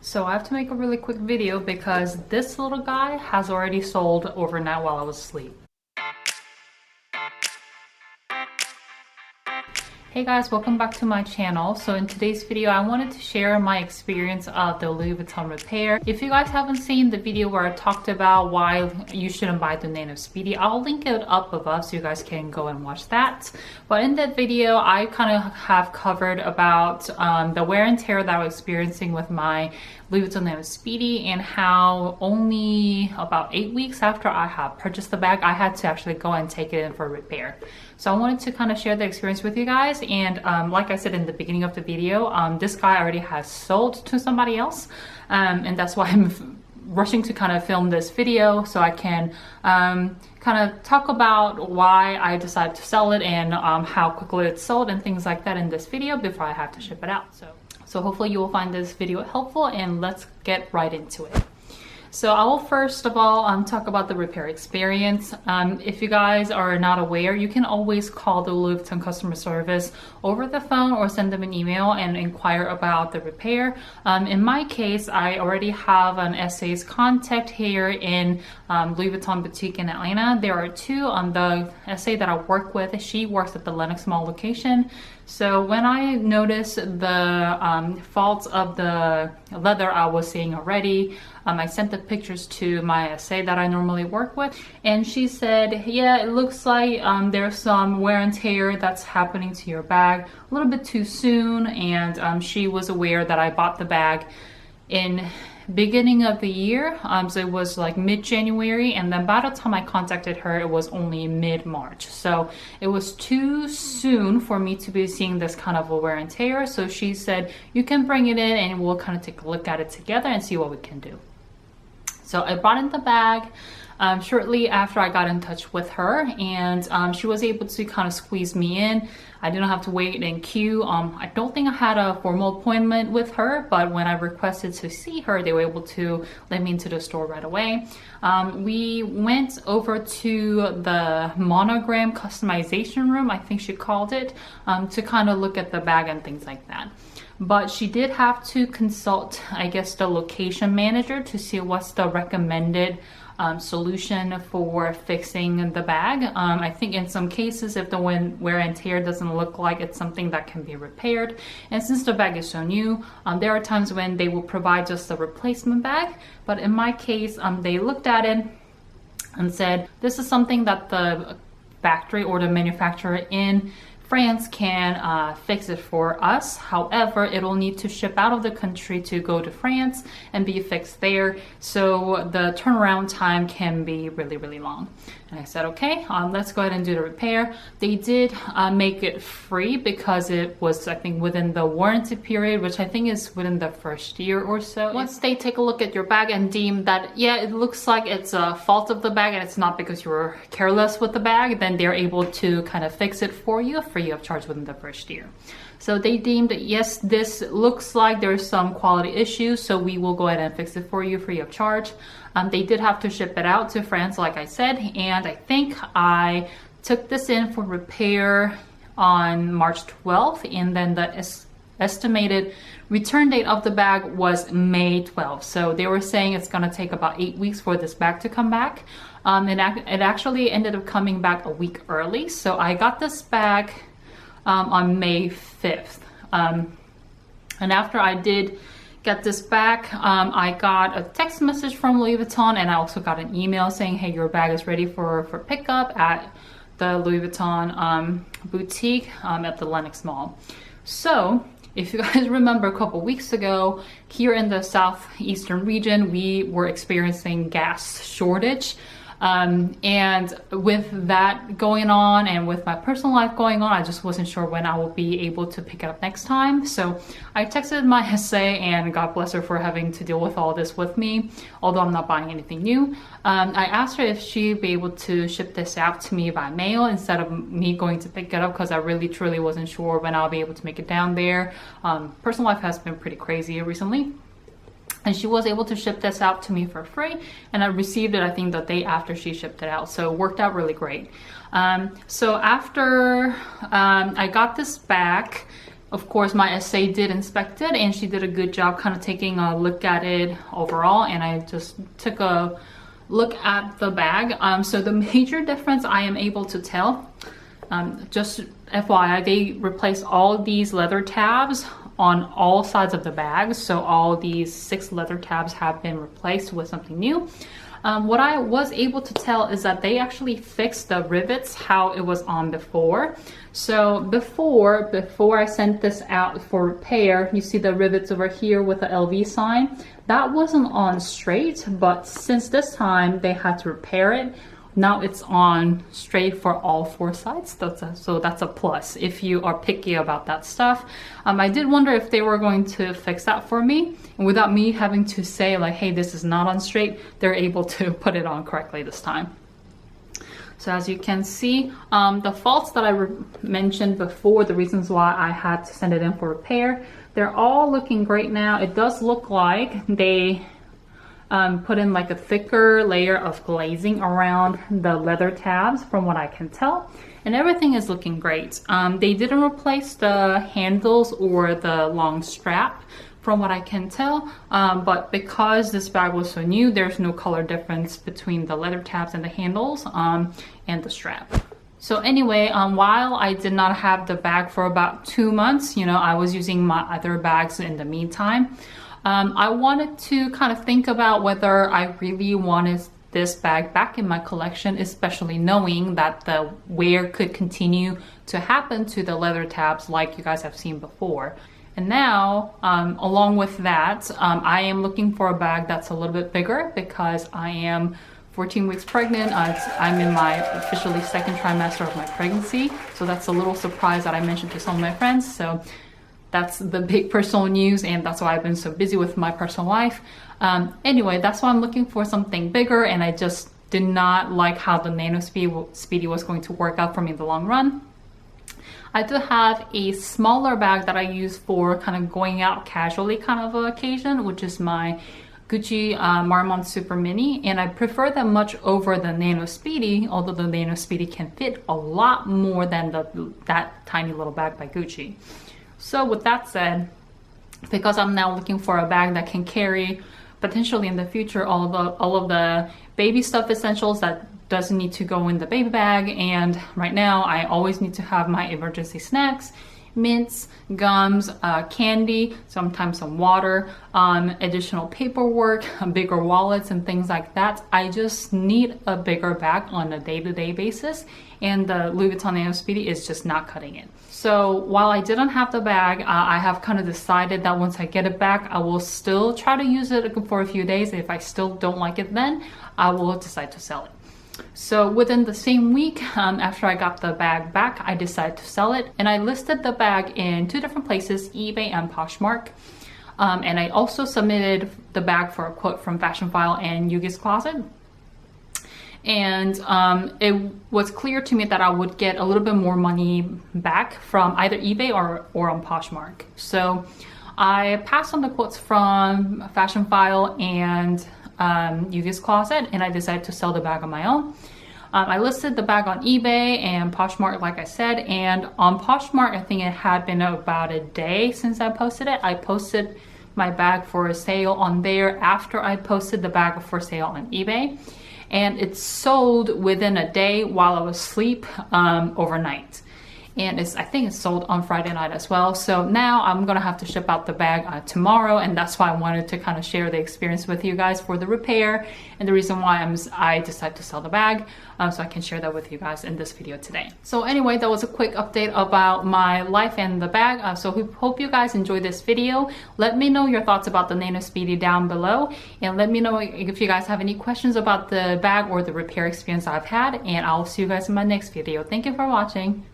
So I have to make a really quick video because this little guy has already sold overnight while I was asleep. Hey guys, welcome back to my channel. So in today's video, I wanted to share my experience of the Louis Vuitton repair. If you guys haven't seen the video where I talked about why you shouldn't buy the Nano Speedy, I'll link it up above so you guys can go and watch that. But in that video, I kind of have covered about the wear and tear that I was experiencing with my Louis Vuitton Nano Speedy and how only about 8 weeks after I had purchased the bag, I had to actually go and take it in for repair. So I wanted to kind of share the experience with you guys. And like I said in the beginning of the video, this guy already has sold to somebody else. And that's why I'm rushing to kind of film this video so I can kind of talk about why I decided to sell it and how quickly it sold and things like that in this video before I have to ship it out. So hopefully you will find this video helpful, and let's get right into it. So I will first of all talk about the repair experience. If you guys are not aware, you can always call the Louis Vuitton customer service over the phone or send them an email and inquire about the repair. In my case, I already have an SA's contact here in Louis Vuitton boutique in Atlanta. There are two on the SA that I work with. She works at the Lenox Mall location. So when I noticed the faults of the leather I was seeing already, I sent the pictures to my SA that I normally work with, and she said, yeah, it looks like there's some wear and tear that's happening to your bag a little bit too soon. And she was aware that I bought the bag in beginning of the year, so it was like mid-January, and then by the time I contacted her it was only mid-March, so it was too soon for me to be seeing this kind of a wear and tear. So she said, you can bring it in and we'll kind of take a look at it together and see what we can do. So I brought in the bag shortly after I got in touch with her, and she was able to kind of squeeze me in. I didn't have to wait in queue. I don't think I had a formal appointment with her, but when I requested to see her, they were able to let me into the store right away. We went over to the monogram customization room, I think she called it, to kind of look at the bag and things like that. But she did have to consult, I guess, the location manager to see what's the recommended solution for fixing the bag. I think in some cases, if the wear and tear doesn't look like it's something that can be repaired, and since the bag is so new, there are times when they will provide just a replacement bag. But in my case, they looked at it and said, this is something that the factory or the manufacturer in France can fix it for us. However, it'll need to ship out of the country to go to France and be fixed there. So the turnaround time can be really, really long. And I said, okay, let's go ahead and do the repair. They did make it free because it was, I think, within the warranty period, which I think is within the first year or so. Once they take a look at your bag and deem that, yeah, it looks like it's a fault of the bag and it's not because you were careless with the bag, then they're able to kind of fix it for you free of charge within the first year. So they deemed, yes, this looks like there's some quality issues, so we will go ahead and fix it for you free of charge. They did have to ship it out to France, like I said, and I think I took this in for repair on March 12th, and then the estimated return date of the bag was May 12th. So they were saying it's going to take about 8 weeks for this bag to come back. It actually ended up coming back a week early. So I got this bag on May 5th. And after I did get this back, I got a text message from Louis Vuitton, and I also got an email saying, hey, your bag is ready for pickup at the Louis Vuitton boutique at the Lenox Mall. So if you guys remember, a couple weeks ago, here in the southeastern region, we were experiencing gas shortage. And with that going on and with my personal life going on, I just wasn't sure when I will be able to pick it up next time. So I texted my SA, and God bless her for having to deal with all this with me, although I'm not buying anything new. I asked her if she'd be able to ship this out to me by mail instead of me going to pick it up, because I really truly wasn't sure when I'll be able to make it down there. Personal life has been pretty crazy recently. And she was able to ship this out to me for free, and I received it, I think, the day after she shipped it out. So it worked out really great. So after I got this back, Of course, my SA did inspect it and she did a good job kind of taking a look at it overall, and I just took a look at the bag. So the major difference I am able to tell, just FYI, they replaced all these leather tabs on all sides of the bag. So all these 6 leather tabs have been replaced with something new. What I was able to tell is that they actually fixed the rivets how it was on before. So before I sent this out for repair, you see the rivets over here with the LV sign. That wasn't on straight, but since this time they had to repair it, now it's on straight for all 4 sides. So that's a plus if you are picky about that stuff. I did wonder if they were going to fix that for me, and without me having to say like, hey, this is not on straight, they're able to put it on correctly this time. So as you can see, the faults that I mentioned before, the reasons why I had to send it in for repair, they're all looking great now. It does look like they put in like a thicker layer of glazing around the leather tabs from what I can tell, and everything is looking great. They didn't replace the handles or the long strap from what I can tell, but because this bag was so new, there's no color difference between the leather tabs and the handles and the strap. So anyway, while I did not have the bag for about 2 months, you know, I was using my other bags in the meantime. I wanted to kind of think about whether I really wanted this bag back in my collection, especially knowing that the wear could continue to happen to the leather tabs like you guys have seen before. And now, along with that, I am looking for a bag that's a little bit bigger because I am 14 weeks pregnant. I'm in my officially 2nd trimester of my pregnancy. So that's a little surprise that I mentioned to some of my friends. So that's the big personal news, and that's why I've been so busy with my personal life. Anyway, that's why I'm looking for something bigger, and I just did not like how the Nano Speedy was going to work out for me in the long run. I do have a smaller bag that I use for kind of going out casually kind of an occasion, which is my Gucci Marmont Super Mini, and I prefer them much over the Nano Speedy, although the Nano Speedy can fit a lot more than that tiny little bag by Gucci. So with that said, because I'm now looking for a bag that can carry potentially in the future all of the baby stuff essentials that doesn't need to go in the baby bag, and right now I always need to have my emergency snacks, mints, gums, candy, sometimes some water, additional paperwork, bigger wallets and things like that. I just need a bigger bag on a day-to-day basis, and the Louis Vuitton Nano Speedy is just not cutting it. So while I didn't have the bag, I have kind of decided that once I get it back, I will still try to use it for a few days. If I still don't like it, then I will decide to sell it. So within the same week after I got the bag back, I decided to sell it, and I listed the bag in 2 different places, eBay and Poshmark. And I also submitted the bag for a quote from Fashion File and Yugi's Closet. And it was clear to me that I would get a little bit more money back from either eBay or on Poshmark. So I passed on the quotes from Fashion File and Yugi's Closet, and I decided to sell the bag on my own. I listed the bag on eBay and Poshmark, like I said, and on Poshmark, I think it had been about a day since I posted it. I posted my bag for a sale on there after I posted the bag for sale on eBay, and it sold within a day while I was asleep overnight. And I think it's sold on Friday night as well. So now I'm gonna have to ship out the bag tomorrow, and that's why I wanted to kind of share the experience with you guys for the repair and the reason why I decided to sell the bag, so I can share that with you guys in this video today. So anyway, that was a quick update about my life and the bag. So we hope you guys enjoyed this video. Let me know your thoughts about the Nano Speedy down below, and let me know if you guys have any questions about the bag or the repair experience I've had, and I'll see you guys in my next video. Thank you for watching.